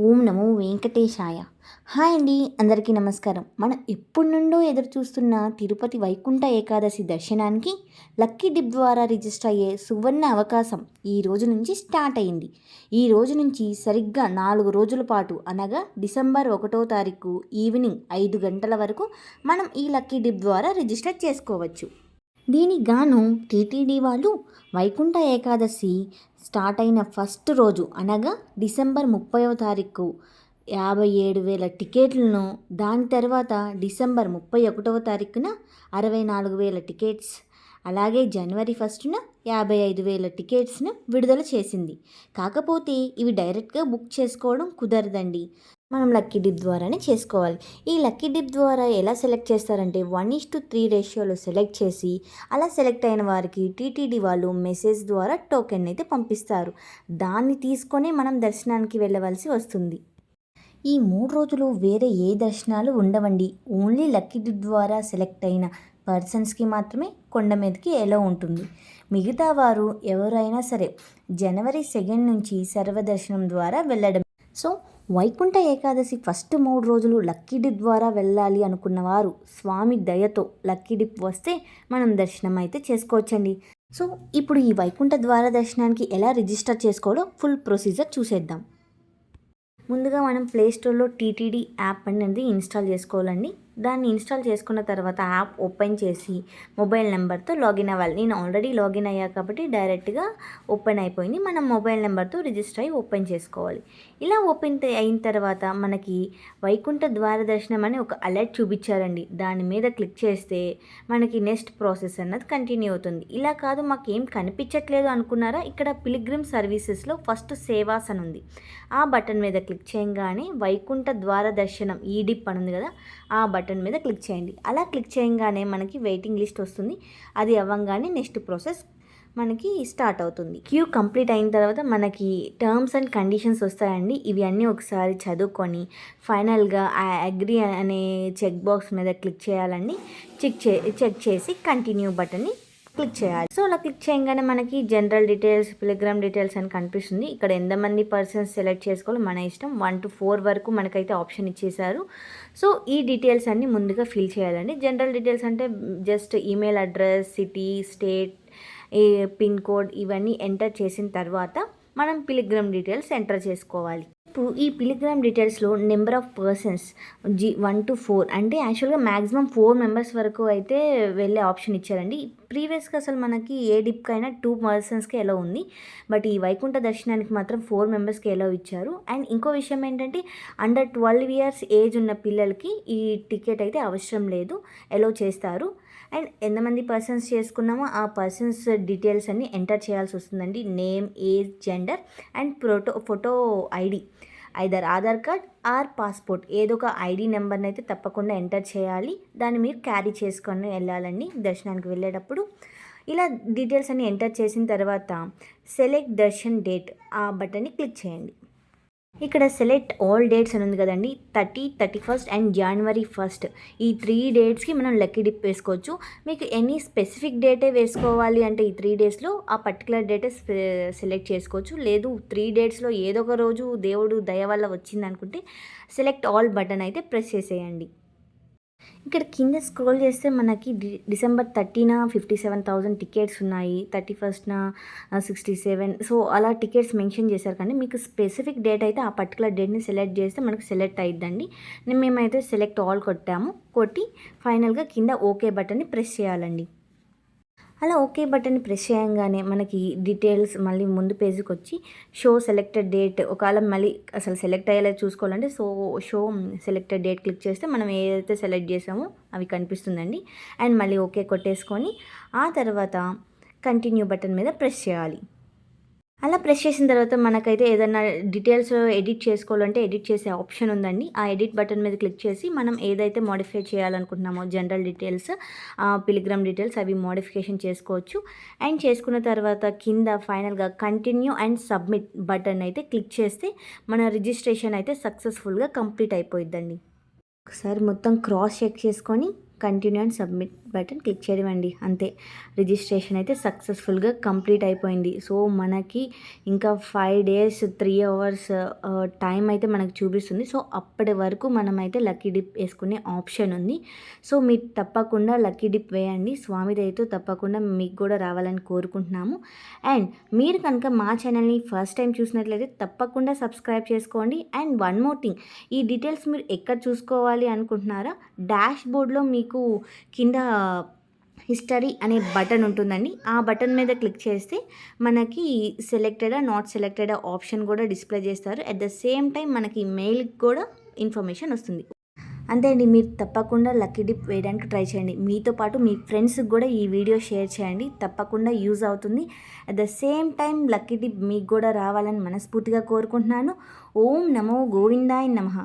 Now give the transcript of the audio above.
ఓం నమో వెంకటేశాయ. Hi అండి, అందరికీ నమస్కారం. మనం ఎప్పటి నుండో ఎదురు చూస్తున్న తిరుపతి వైకుంఠ ఏకాదశి దర్శనానికి లక్కీ డిప్ ద్వారా రిజిస్టర్ అయ్యే సువర్ణ అవకాశం ఈ రోజు నుంచి స్టార్ట్ అయింది. ఈ రోజు నుంచి సరిగ్గా 4 రోజుల పాటు అనగా డిసెంబర్ 1వ తారీఖు ఈవినింగ్ 5 గంటల వరకు మనం ఈ లక్కీ డిప్ ద్వారా రిజిస్టర్ చేసుకోవచ్చు. దీనికి గాను టీటీడీ వాళ్ళు వైకుంఠ ఏకాదశి స్టార్ట్ అయిన ఫస్ట్ రోజు అనగా డిసెంబర్ 30వ తారీఖు 57,000 టికెట్లను, దాని తర్వాత డిసెంబర్ 31వ తారీఖున 64,000 టికెట్స్, అలాగే జనవరి 1న 55,000 టికెట్స్ను విడుదల చేసింది. కాకపోతే ఇవి డైరెక్ట్గా బుక్ చేసుకోవడం కుదరదండి, మనం లక్కీ డిప్ ద్వారానే చేసుకోవాలి. ఈ లక్కీ డిప్ ద్వారా ఎలా సెలెక్ట్ చేస్తారంటే 1:3 రేషియోలో సెలెక్ట్ చేసి, అలా సెలెక్ట్ అయిన వారికి టీటీడీ వాళ్ళు మెసేజ్ ద్వారా టోకెన్ అయితే పంపిస్తారు. దాన్ని తీసుకొని మనం దర్శనానికి వెళ్ళవలసి వస్తుంది. ఈ 3 రోజులు వేరే ఏ దర్శనాలు ఉండవండి. ఓన్లీ లక్కీ డిప్ ద్వారా సెలెక్ట్ అయిన పర్సన్స్కి మాత్రమే కొండ మీదకి ఎలా ఉంటుంది. మిగతా వారు ఎవరైనా సరే జనవరి 2 నుంచి సర్వదర్శనం ద్వారా వెళ్ళడం. సో వైకుంఠ ఏకాదశి ఫస్ట్ 3 రోజులు లక్కీ డిప్ ద్వారా వెళ్ళాలి అనుకున్నవారు స్వామి దయతో లక్కీ డిప్ వస్తే మనం దర్శనం అయితే చేసుకోవచ్చండి. సో ఇప్పుడు ఈ వైకుంఠ ద్వార దర్శనానికి ఎలా రిజిస్టర్ చేసుకోవాలో ఫుల్ ప్రొసీజర్ చూసేద్దాం. ముందుగా మనం ప్లేస్టోర్లో టీటీడీ యాప్ అనేది ఇన్స్టాల్ చేసుకోవాలండి. దాన్ని ఇన్స్టాల్ చేసుకున్న తర్వాత యాప్ ఓపెన్ చేసి మొబైల్ నెంబర్తో లాగిన్ అవ్వాలి. నేను ఆల్రెడీ లాగిన్ అయ్యా కాబట్టి డైరెక్ట్గా ఓపెన్ అయిపోయింది. మనం మొబైల్ నెంబర్తో రిజిస్టర్ అయ్యి ఓపెన్ చేసుకోవాలి. ఇలా ఓపెన్ అయిన తర్వాత మనకి వైకుంఠ ద్వార దర్శనం అని ఒక అలర్ట్ చూపించారండి. దాని మీద క్లిక్ చేస్తే మనకి నెక్స్ట్ ప్రాసెస్ అన్నది కంటిన్యూ అవుతుంది. ఇలా కాదు మాకు ఏం కనిపించట్లేదు అనుకున్నారా, ఇక్కడ పిలిగ్రిమ్ సర్వీసెస్లో ఫస్ట్ సేవాస్ అని ఉంది. ఆ బటన్ మీద క్లిక్ చేయగానే వైకుంఠ ద్వార దర్శనం ఈడిప్ అని ఉంది కదా, ఆ బటన్ మీద క్లిక్ చేయండి. అలా క్లిక్ చేయగానే మనకి వెయిటింగ్ లిస్ట్ వస్తుంది. అది అవ్వగానే నెక్స్ట్ ప్రాసెస్ మనకి స్టార్ట్ అవుతుంది. క్యూ కంప్లీట్ అయిన తర్వాత మనకి టర్మ్స్ అండ్ కండిషన్స్ వస్తాయండి. ఇవి అన్నీ ఒకసారి చదువుకొని ఫైనల్గా ఆ అగ్రీ అనే చెక్ బాక్స్ మీద క్లిక్ చేయాలండి. చెక్ చేసి కంటిన్యూ బటన్ని క్లిక్ చేయాలి. సో అలా క్లిక్ చేయగానే మనకి జనరల్ డీటెయిల్స్, పిలిగ్రామ్ డీటెయిల్స్ అని కనిపిస్తుంది. ఇక్కడ ఎంతమంది పర్సన్స్ సెలెక్ట్ చేసుకోవాలో మన ఇష్టం. 1 to 4 వరకు మనకైతే ఆప్షన్ ఇచ్చేసారు. సో ఈ డీటెయిల్స్ అన్నీ ముందుగా ఫిల్ చేయాలండి. జనరల్ డీటెయిల్స్ అంటే just email address, city, state, pin code ఇవన్నీ ఎంటర్ చేసిన తర్వాత మనం పిలిగ్రామ్ డీటెయిల్స్ ఎంటర్ చేసుకోవాలి. ఇప్పుడు ఈ పిలిగ్రామ్ డీటెయిల్స్లో నెంబర్ ఆఫ్ పర్సన్స్ 1 to 4 అంటే యాక్చువల్గా మ్యాక్సిమం 4 మెంబర్స్ వరకు అయితే వెళ్ళే ఆప్షన్ ఇచ్చారండి. ప్రీవియస్గా అసలు మనకి ఏ డిప్కైనా 2 పర్సన్స్కి ఎలా ఉంది, బట్ ఈ వైకుంఠ దర్శనానికి మాత్రం 4 మెంబర్స్కి ఎలా ఇచ్చారు. అండ్ ఇంకో విషయం ఏంటంటే అండర్ 12 years ఏజ్ ఉన్న పిల్లలకి ఈ టికెట్ అయితే అవసరం లేదు, ఎలో చేస్తారు. అండ్ ఎంతమంది పర్సన్స్ చేసుకున్నామో ఆ పర్సన్స్ డీటెయిల్స్ అన్నీ ఎంటర్ చేయాల్సి వస్తుందండి. Name, age, gender and photo ID, either Aadhaar card or passport ఏదో ఒక ఐడి నెంబర్ని అయితే తప్పకుండా ఎంటర్ చేయాలి. దాన్ని మీరు క్యారీ చేసుకొని వెళ్ళాలండి దర్శనానికి వెళ్ళేటప్పుడు. ఇలా డీటెయిల్స్ అన్ని ఎంటర్ చేసిన తర్వాత సెలెక్ట్ దర్శన్ డేట్ ఆ బటన్ని క్లిక్ చేయండి. ఇక్కడ సెలెక్ట్ ఆల్ డేట్స్ అని ఉంది కదండి, 30, 31st అండ్ January 1st ఈ 3 డేట్స్కి మనం లక్కీ డిప్ వేసుకోవచ్చు. మీకు ఎనీ స్పెసిఫిక్ డేటే వేసుకోవాలి అంటే ఈ 3 డేస్లో ఆ పర్టికులర్ డేటే సెలెక్ట్ చేసుకోవచ్చు. లేదు 3 డేట్స్లో ఏదో ఒక రోజు దేవుడు దయ వల్ల వచ్చింది అనుకుంటే సెలెక్ట్ ఆల్ బటన్ అయితే ప్రెస్ చేసేయండి. ఇక్కడ కింద స్క్రోల్ చేస్తే మనకి డిసెంబర్ 30న 57,000 టికెట్స్ ఉన్నాయి, 31st 67. సో అలా టికెట్స్ మెన్షన్ చేశారు. కానీ మీకు స్పెసిఫిక్ డేట్ అయితే ఆ పర్టికులర్ డేట్ని సెలెక్ట్ చేస్తే మనకు సెలెక్ట్ అయిద్దండి. మేమైతే సెలెక్ట్ ఆల్ కొట్టి ఫైనల్గా కింద ఓకే బటన్ని ప్రెస్ చేయాలండి. అలా ఓకే బటన్ ప్రెస్ చేయగానే మనకి డీటెయిల్స్ మళ్ళీ ముందు పేజీకి వచ్చి షో సెలెక్టెడ్ డేట్, ఒకవేళ మళ్ళీ అసలు సెలెక్ట్ అయ్యేలా చూసుకోవాలంటే షో సెలెక్టెడ్ డేట్ క్లిక్ చేస్తే మనం ఏదైతే సెలెక్ట్ చేసామో అవి కనిపిస్తుందండి. అండ్ మళ్ళీ ఓకే కొట్టేసుకొని ఆ తర్వాత కంటిన్యూ బటన్ మీద ప్రెస్ చేయాలి. అలా ప్రెస్ చేసిన తర్వాత మనకైతే ఏదైనా డీటెయిల్స్ ఎడిట్ చేసుకోవాలంటే ఎడిట్ చేసే ఆప్షన్ ఉందండి. ఆ ఎడిట్ బటన్ మీద క్లిక్ చేసి మనం ఏదైతే మోడిఫై చేయాలనుకుంటున్నామో జనరల్ డీటెయిల్స్, పిలిగ్రామ్ డీటెయిల్స్ అవి మోడిఫికేషన్ చేసుకోవచ్చు. అండ్ చేసుకున్న తర్వాత కింద ఫైనల్గా కంటిన్యూ అండ్ సబ్మిట్ బటన్ అయితే క్లిక్ చేస్తే మన రిజిస్ట్రేషన్ అయితే సక్సెస్ఫుల్గా కంప్లీట్ అయిపోయిద్దండి. ఒకసారి మొత్తం క్రాస్ చెక్ చేసుకొని continue and submit button click చేయడం అండి. అంతే, రిజిస్ట్రేషన్ అయితే సక్సెస్ఫుల్గా కంప్లీట్ అయిపోయింది. సో మనకి ఇంకా 5 days 3 hours టైం అయితే మనకు చూపిస్తుంది. సో అప్పటి వరకు మనమైతే లక్కీ డిప్ వేసుకునే ఆప్షన్ ఉంది. సో మీరు తప్పకుండా లక్కీ డిప్ వేయండి. స్వామి దయతో తప్పకుండా మీకు కూడా రావాలని కోరుకుంటున్నాము. అండ్ మీరు కనుక మా ఛానల్ని ఫస్ట్ టైం చూసినట్లయితే తప్పకుండా సబ్స్క్రైబ్ చేసుకోండి. అండ్ వన్ మోర్ థింగ్, ఈ డీటెయిల్స్ మీరు ఎక్కడ చూసుకోవాలి అనుకుంటున్నారా? డాష్ బోర్డ్లో మీకు కింద హిస్టరీ అనే బటన్ ఉంటుందండి. ఆ బటన్ మీద క్లిక్ చేస్తే మనకి సెలెక్టెడా నాట్ సెలెక్టెడా ఆప్షన్ కూడా డిస్ప్లే చేస్తారు. అట్ ద సేమ్ టైం మనకి మెయిల్కి కూడా ఇన్ఫర్మేషన్ వస్తుంది. అంతే అండి, మీరు తప్పకుండా లక్కీ డిప్ వేయడానికి ట్రై చేయండి. మీతో పాటు మీ ఫ్రెండ్స్కి కూడా ఈ వీడియో షేర్ చేయండి, తప్పకుండా యూజ్ అవుతుంది. At the same time lucky dip మీకు కూడా రావాలని మనస్ఫూర్తిగా కోరుకుంటున్నాను. ఓం నమో గోవిందాయ నమః.